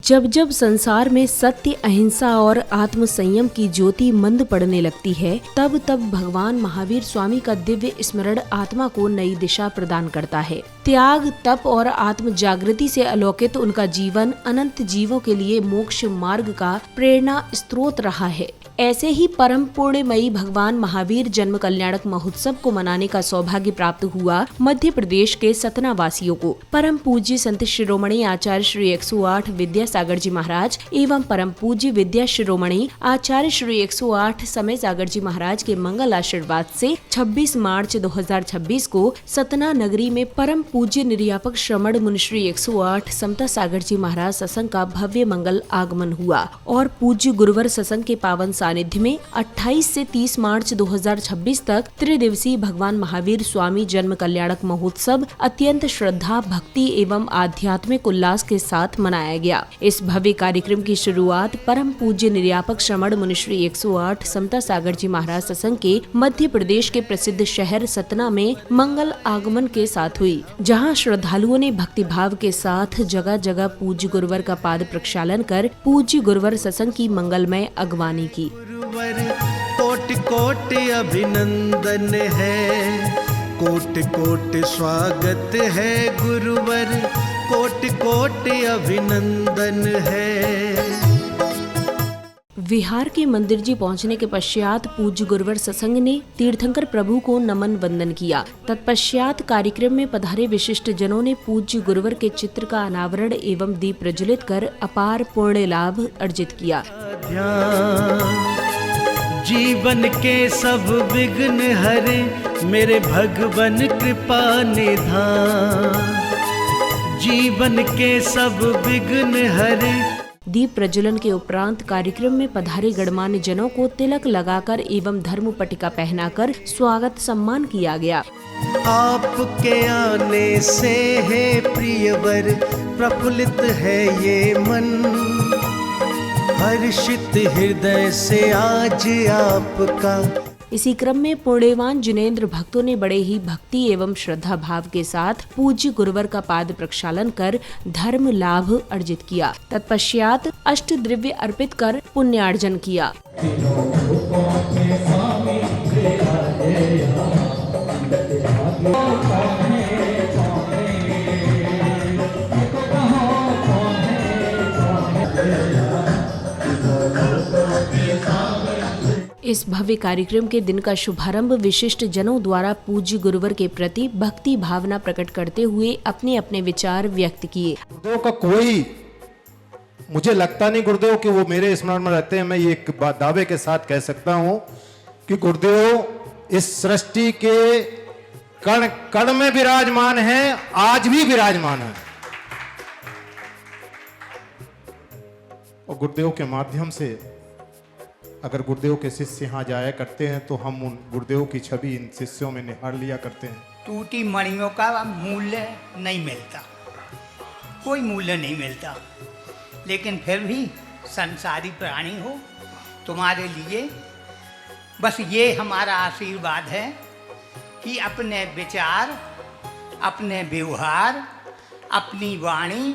जब जब संसार में सत्य, अहिंसा और आत्म संयम की ज्योति मंद पड़ने लगती है, तब तब भगवान महावीर स्वामी का दिव्य स्मरण आत्मा को नई दिशा प्रदान करता है। त्याग, तप और आत्म जागृति से अलौकित उनका जीवन अनंत जीवों के लिए मोक्ष मार्ग का प्रेरणा स्रोत रहा है। ऐसे ही परम पुण्यमयी भगवान महावीर जन्म कल्याणक महोत्सव को मनाने का सौभाग्य प्राप्त हुआ मध्य प्रदेश के सतना वासियों को। परम पूज्य संत शिरोमणि आचार्य श्री 108 विद्यासागर जी महाराज एवं परम पूज्य विद्या शिरोमणि आचार्य श्री 108 समय सागर जी महाराज के मंगल आशीर्वाद से 26 मार्च 2026 को सतना नगरी में परम पूज्य निर्यापक श्रमण मुनि श्री 108 समता सागर जी महाराज सत्संग का भव्य मंगल आगमन हुआ और पूज्य गुरुवर सत्संग के पावन सानिध्य में 28 से 30 मार्च 2026 तक त्रिदिवसीय भगवान महावीर स्वामी जन्म कल्याणक महोत्सव अत्यंत श्रद्धा, भक्ति एवं आध्यात्मिक उल्लास के साथ मनाया गया। इस भव्य कार्यक्रम की शुरुआत परम पूज्य निर्यापक श्रमण मुनि श्री 108 समता सागर जी महाराज सत्संग के मध्य प्रदेश के प्रसिद्ध शहर सतना में मंगल आगमन के साथ हुई, जहां श्रद्धालुओं ने भक्ति भाव के साथ जगह जगह पूज्य गुरुवर का पाद प्रक्षालन कर पूज्य गुरुवर सत्संग की मंगलमय अगवानी की। गुरुवर कोट कोट अभिनंदन है, कोट कोट स्वागत है गुरुवर, कोट कोट अभिनंदन है। विहार के मंदिर जी पहुंचने के पश्चात पूज्य गुरुवर सत्संग ने तीर्थंकर प्रभु को नमन वंदन किया। तत्पश्चात कार्यक्रम में पधारे विशिष्ट जनों ने पूज्य गुरुवर के चित्र का अनावरण एवं दीप प्रज्वलित कर अपार पुण्य लाभ अर्जित किया। जीवन के सब विघ्न हरे मेरे भगवन कृपा निधान, जीवन के सब विघ्न हरे। दीप प्रज्वलन के उपरांत कार्यक्रम में पधारे गणमान्य जनों को तिलक लगाकर एवं धर्म पट्टिका पहनाकर स्वागत सम्मान किया गया। आपके आने से है प्रियवर प्रफुल्लित है ये मन, हर्षित हृदय से आज आपका। इसी क्रम में पुण्यवान जिनेंद्र भक्तों ने बड़े ही भक्ति एवं श्रद्धा भाव के साथ पूज्य गुरुवर का पाद प्रक्षालन कर धर्म लाभ अर्जित किया। तत्पश्चात अष्ट द्रव्य अर्पित कर पुण्यार्जन किया। इस भव्य कार्यक्रम के दिन का शुभारंभ विशिष्ट जनों द्वारा पूज्य गुरुवर के प्रति भक्ति भावना प्रकट करते हुए अपने अपने विचार व्यक्त किए। गुरुदेव का कोई, मुझे लगता नहीं गुरुदेव कि वो मेरे स्मरण में रहते हैं। मैं ये दावे के साथ कह सकता हूं कि गुरुदेव इस सृष्टि के कण कण में विराजमान है, आज भी विराजमान है। और गुरुदेव के माध्यम से अगर गुरुदेव के शिष्य यहाँ जाया करते हैं तो हम उन गुरुदेव की छवि इन शिष्यों में निहार लिया करते हैं। टूटी मणियों का मूल्य नहीं मिलता, कोई मूल्य नहीं मिलता, लेकिन फिर भी संसारी प्राणी हो, तुम्हारे लिए बस ये हमारा आशीर्वाद है कि अपने विचार, अपने व्यवहार, अपनी वाणी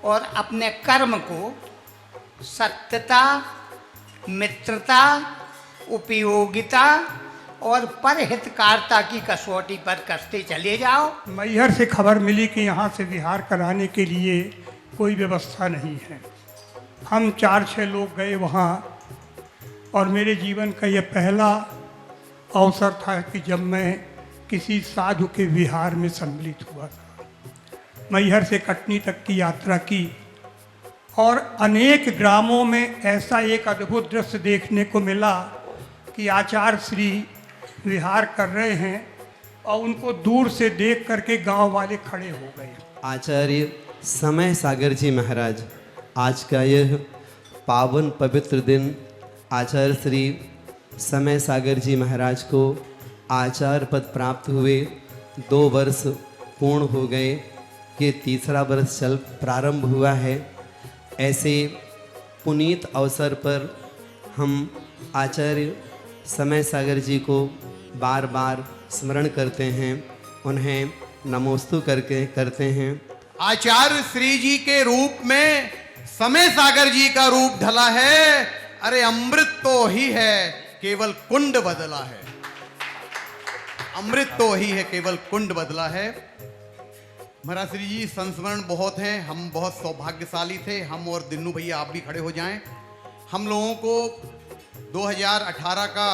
और अपने कर्म को सत्यता, मित्रता, उपयोगिता और परहितकारता की कसौटी पर कसते चले जाओ। मैहर से खबर मिली कि यहाँ से विहार कराने के लिए कोई व्यवस्था नहीं है। हम 4-6 लोग गए वहाँ और मेरे जीवन का यह पहला अवसर था कि जब मैं किसी साधु के विहार में सम्मिलित हुआ था। मैहर से कटनी तक की यात्रा की और अनेक ग्रामों में ऐसा एक अद्भुत दृश्य देखने को मिला कि आचार्य श्री विहार कर रहे हैं और उनको दूर से देख करके गांव वाले खड़े हो गए। आचार्य समय सागर जी महाराज, आज का यह पावन पवित्र दिन आचार्य श्री समय सागर जी महाराज को आचार्य पद प्राप्त हुए 2 वर्ष पूर्ण हो गए। ये 3रा वर्ष चल प्रारंभ हुआ है। ऐसे पुनीत अवसर पर हम आचार्य समय सागर जी को बार बार स्मरण करते हैं, उन्हें नमोस्तु करके करते हैं। आचार्य श्री जी के रूप में समय सागर जी का रूप ढला है, अरे अमृत तो ही है केवल कुंड बदला है, अमृत तो ही है केवल कुंड बदला है। महाराज श्री जी संस्मरण बहुत हैं, हम बहुत सौभाग्यशाली थे, हम और दिन्नू भैया आप भी खड़े हो जाएं। हम लोगों को 2018 का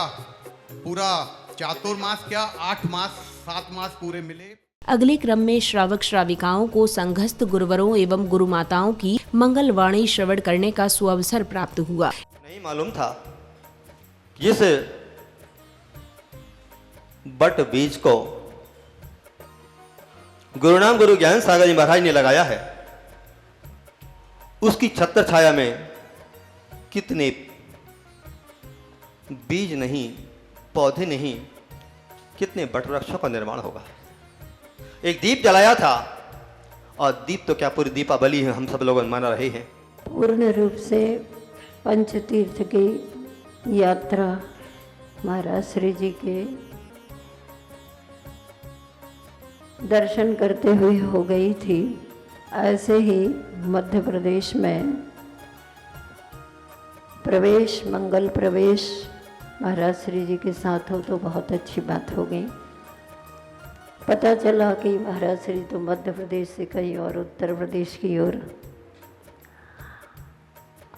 पूरा चातुर्मास क्या 8 मास 7 मास पूरे मिले। अगले क्रम में श्रावक श्राविकाओं को संघस्थ गुरुवरों एवं गुरुमाताओं की मंगलवाणी श्रवण करने का सुअवसर प्राप्त हुआ। नहीं मालूम था कि इस बट बीज को गुरुनाम गुरु ज्ञान सागर जी महाराज ने लगाया है। उसकी छत्र छाया में कितने बीज नहीं, पौधे नहीं, कितने बट वृक्षों का निर्माण होगा। एक दीप जलाया था, और दीप तो क्या पूरी दीपावली है हम सब लोग मना रहे हैं। पूर्ण रूप से पंचतीर्थ की यात्रा महाराज श्री जी के दर्शन करते हुए हो गई थी। ऐसे ही मध्य प्रदेश में प्रवेश, मंगल प्रवेश महाराज श्री जी के साथ हो तो बहुत अच्छी बात हो गई। पता चला कि महाराज श्री तो मध्य प्रदेश से कहीं और उत्तर प्रदेश की ओर।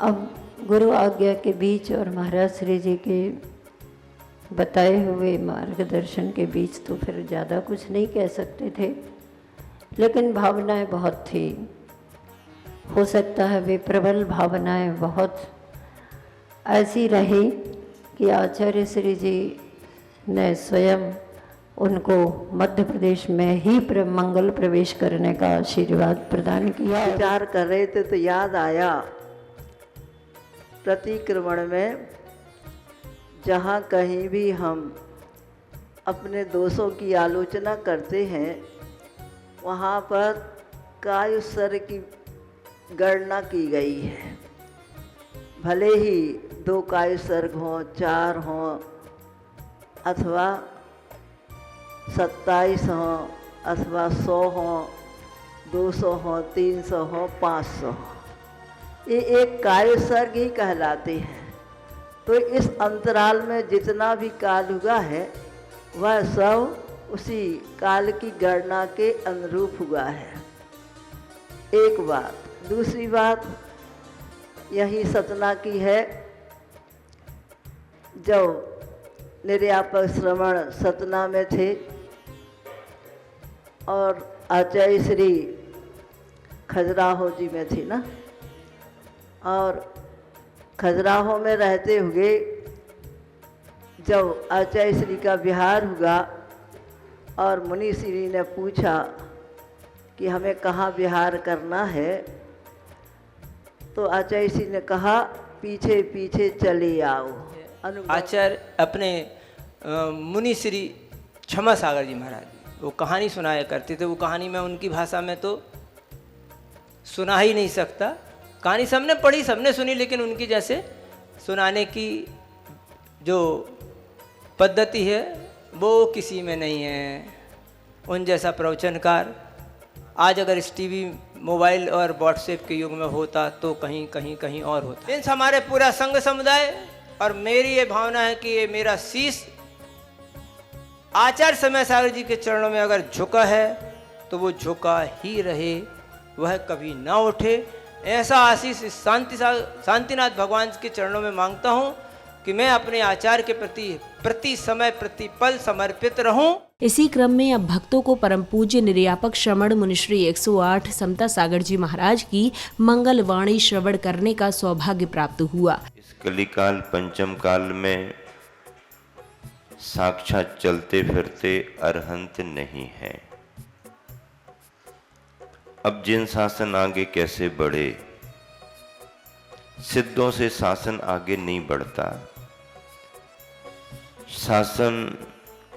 अब गुरु आज्ञा के बीच और महाराज श्री जी के बताए हुए मार्गदर्शन के बीच तो फिर ज़्यादा कुछ नहीं कह सकते थे, लेकिन भावनाएं बहुत थी। हो सकता है वे प्रबल भावनाएं बहुत ऐसी रही कि आचार्य श्री जी ने स्वयं उनको मध्य प्रदेश में ही मंगल प्रवेश करने का आशीर्वाद प्रदान किया। विचार कर रहे थे तो याद आया, प्रतिक्रमण में जहाँ कहीं भी हम अपने दोषों की आलोचना करते हैं, वहाँ पर कायुस्वर की गणना की गई है। भले ही 2 कायुसर्ग हों, 4 हों, अथवा 27 हों, अथवा 100 हों, 200 हों, 300 हों, 500 हों, ये एक कायुसर्ग ही कहलाते हैं। तो इस अंतराल में जितना भी काल हुआ है वह सब उसी काल की गणना के अनुरूप हुआ है। एक बात। दूसरी बात यही सतना की है, जब निर्यापक श्रवण सतना में थे और आचार्य श्री खजुराहो जी में थी ना, और खजुराहो में रहते हुए जब आचार्य श्री का विहार हुआ और मुनि श्री ने पूछा कि हमें कहाँ विहार करना है, तो आचार्य श्री ने कहा पीछे पीछे चले आओ। आचार्य अपने मुनि श्री क्षमा सागर जी महाराज वो कहानी सुनाया करते थे। वो कहानी मैं उनकी भाषा में तो सुना ही नहीं सकता। कहानी सबने पढ़ी, सबने सुनी, लेकिन उनकी जैसे सुनाने की जो पद्धति है वो किसी में नहीं है। उन जैसा प्रवचनकार आज अगर इस टीवी, मोबाइल और व्हाट्सएप के युग में होता तो कहीं कहीं कहीं और होता। इन हमारे पूरा संघ समुदाय और मेरी ये भावना है कि ये मेरा शीश आचार्य समय सागर जी के चरणों में अगर झुका है तो वो झुका ही रहे, वह कभी ना उठे। ऐसा आशीष शांतिनाथ भगवान के चरणों में मांगता हूँ कि मैं अपने आचार्य के प्रति समय प्रति पल समर्पित रहूं। इसी क्रम में अब भक्तों को परम पूज्य निर्यापक श्रमण मुनिश्री 108 समता सागर जी महाराज की मंगल वाणी श्रवण करने का सौभाग्य प्राप्त हुआ। इस कलिकाल पंचम काल में साक्षात चलते फिरते अरहंत नहीं है। अब जिन शासन आगे कैसे बढ़े, सिद्धों से शासन आगे नहीं बढ़ता। शासन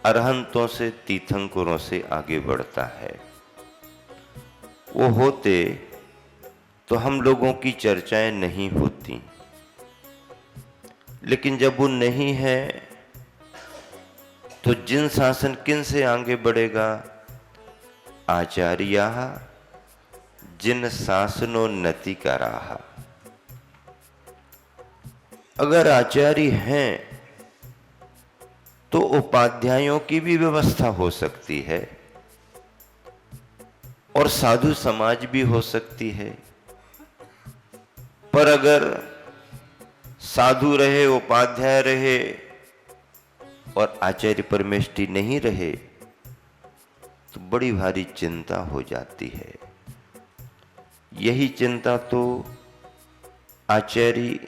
अरहंतों से, तीर्थंकरों से आगे बढ़ता है। वो होते तो हम लोगों की चर्चाएं नहीं होती, लेकिन जब वो नहीं है तो जिन शासन किन से आगे बढ़ेगा? आचार्या जिन शासनोन्नति का रहा। अगर आचार्य हैं तो उपाध्यायों की भी व्यवस्था हो सकती है और साधु समाज भी हो सकती है। पर अगर साधु रहे, उपाध्याय रहे और आचार्य परमेष्ठी नहीं रहे तो बड़ी भारी चिंता हो जाती है। यही चिंता तो आचार्य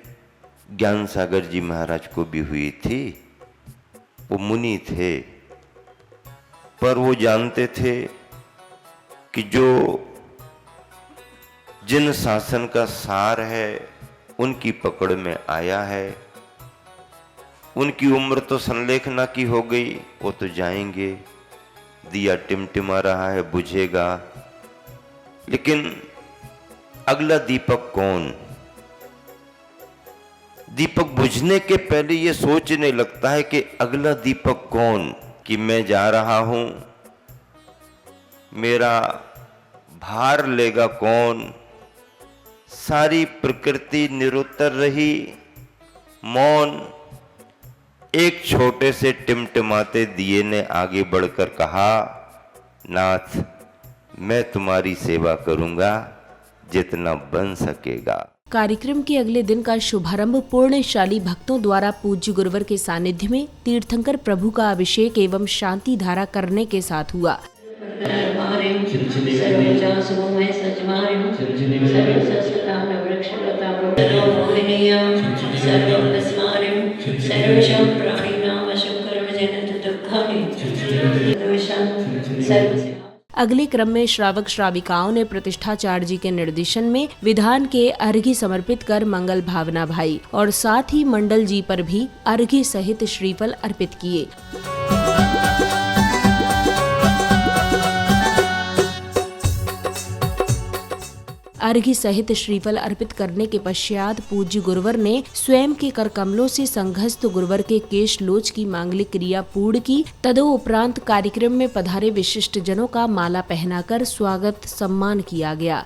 ज्ञान सागर जी महाराज को भी हुई थी। वो मुनि थे, पर वो जानते थे कि जो जिन शासन का सार है उनकी पकड़ में आया है, उनकी उम्र तो संलेखना की हो गई, वो तो जाएंगे, दिया टिमटिमा रहा है, बुझेगा, लेकिन अगला दीपक कौन? दीपक बुझने के पहले ये सोचने लगता है कि अगला दीपक कौन, कि मैं जा रहा हूं, मेरा भार लेगा कौन? सारी प्रकृति निरुत्तर रही, मौन। एक छोटे से टिमटिमाते दिए ने आगे बढ़कर कहा, नाथ मैं तुम्हारी सेवा करूंगा जितना बन सकेगा। कार्यक्रम के अगले दिन का शुभारंभ पुण्यशाली भक्तों द्वारा पूज्य गुरुवर के सानिध्य में तीर्थंकर प्रभु का अभिषेक एवं शांति धारा करने के साथ हुआ। अगले क्रम में श्रावक श्राविकाओं ने प्रतिष्ठाचार्य जी के निर्देशन में विधान के अर्घ्य समर्पित कर मंगल भावना भाई और साथ ही मंडल जी पर भी अर्घ्य सहित श्रीफल अर्पित किए। अर्घ्य सहित श्रीफल अर्पित करने के पश्चात पूज्य गुरुवर ने स्वयं के कर कमलों से संघस्थ गुरुवर के केश लोच की मांगलिक क्रिया पूर्ण की। तदोपरांत कार्यक्रम में पधारे विशिष्ट जनों का माला पहनाकर स्वागत सम्मान किया गया।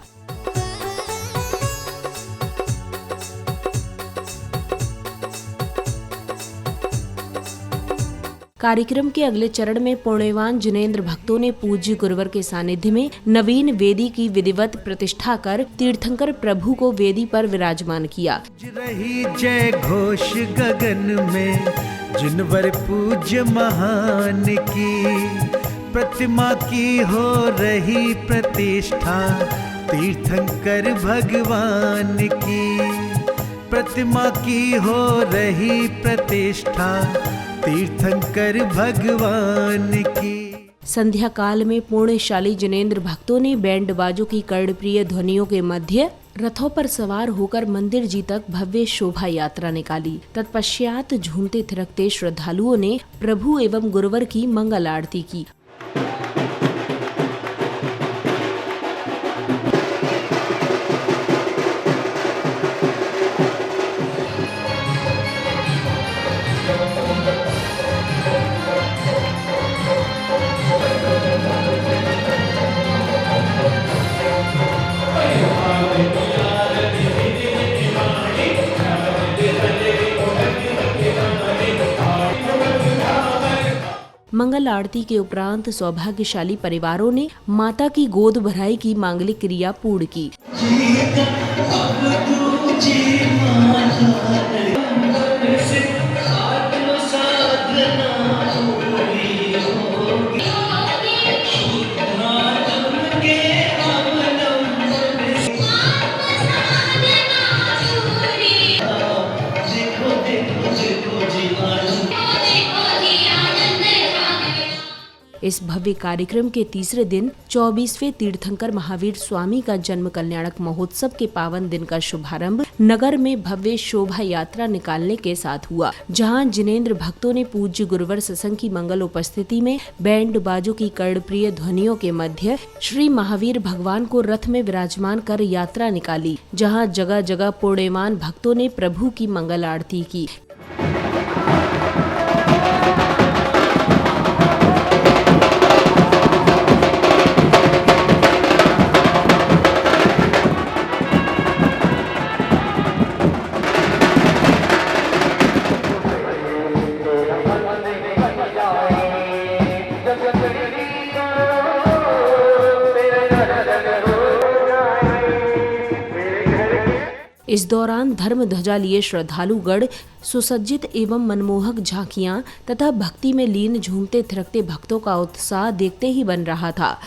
कार्यक्रम के अगले चरण में पुण्यवान जिनेंद्र भक्तों ने पूज्य गुरुवर के सानिध्य में नवीन वेदी की विधिवत प्रतिष्ठा कर तीर्थंकर प्रभु को वेदी पर विराजमान किया। रही जय घोष गगन में जिनवर पूज्य महान की, प्रतिमा की हो रही प्रतिष्ठा तीर्थंकर भगवान की, प्रतिमा की हो रही प्रतिष्ठा तीर्थंकर भगवान की। संध्या काल में पुण्यशाली जिनेंद्र भक्तों ने बैंड बाजों की कर्णप्रिय ध्वनियों के मध्य रथों पर सवार होकर मंदिर जी तक भव्य शोभा यात्रा निकाली। तत्पश्चात झूमते थिरकते श्रद्धालुओं ने प्रभु एवं गुरुवर की मंगल आरती की। मंगल आरती के उपरांत सौभाग्यशाली परिवारों ने माता की गोद भराई की मांगलिक क्रिया पूर्ण की। इस भव्य कार्यक्रम के तीसरे दिन 24वें तीर्थंकर महावीर स्वामी का जन्म कल्याणक महोत्सव के पावन दिन का शुभारंभ नगर में भव्य शोभा यात्रा निकालने के साथ हुआ, जहां जिनेंद्र भक्तों ने पूज्य गुरुवर सत्संग की मंगल उपस्थिति में बैंड बाजों की कर्णप्रिय ध्वनियों के मध्य श्री महावीर भगवान को रथ में विराजमान कर यात्रा निकाली, जहां जगह जगह पुण्यवान भक्तों ने प्रभु की मंगल आरती की। इस दौरान धर्म ध्वजा लिए श्रद्धालुगण सुसज्जित एवं मनमोहक झांकियां तथा भक्ति में लीन झूमते थिरकते भक्तों का उत्साह देखते ही बन रहा था।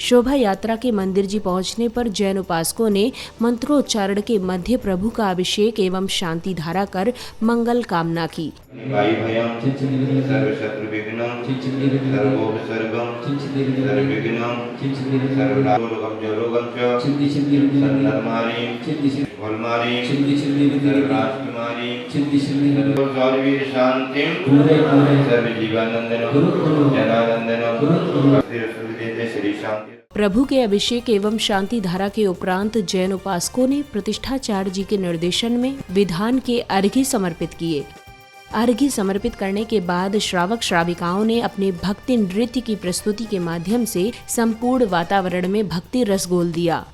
शोभा यात्रा के मंदिर जी पहुंचने पर जैन उपासकों ने मंत्रोच्चारण के मध्य प्रभु का अभिषेक एवं शांति धारा कर मंगल कामना की। प्रभु के अभिषेक एवं शांति धारा के उपरांत जैन उपासकों ने प्रतिष्ठाचार्य जी के निर्देशन में विधान के अर्घ्य समर्पित किए। अर्घ्य समर्पित करने के बाद श्रावक श्राविकाओं ने अपने भक्ति नृत्य की प्रस्तुति के माध्यम से संपूर्ण वातावरण में भक्ति रस घोल दिया।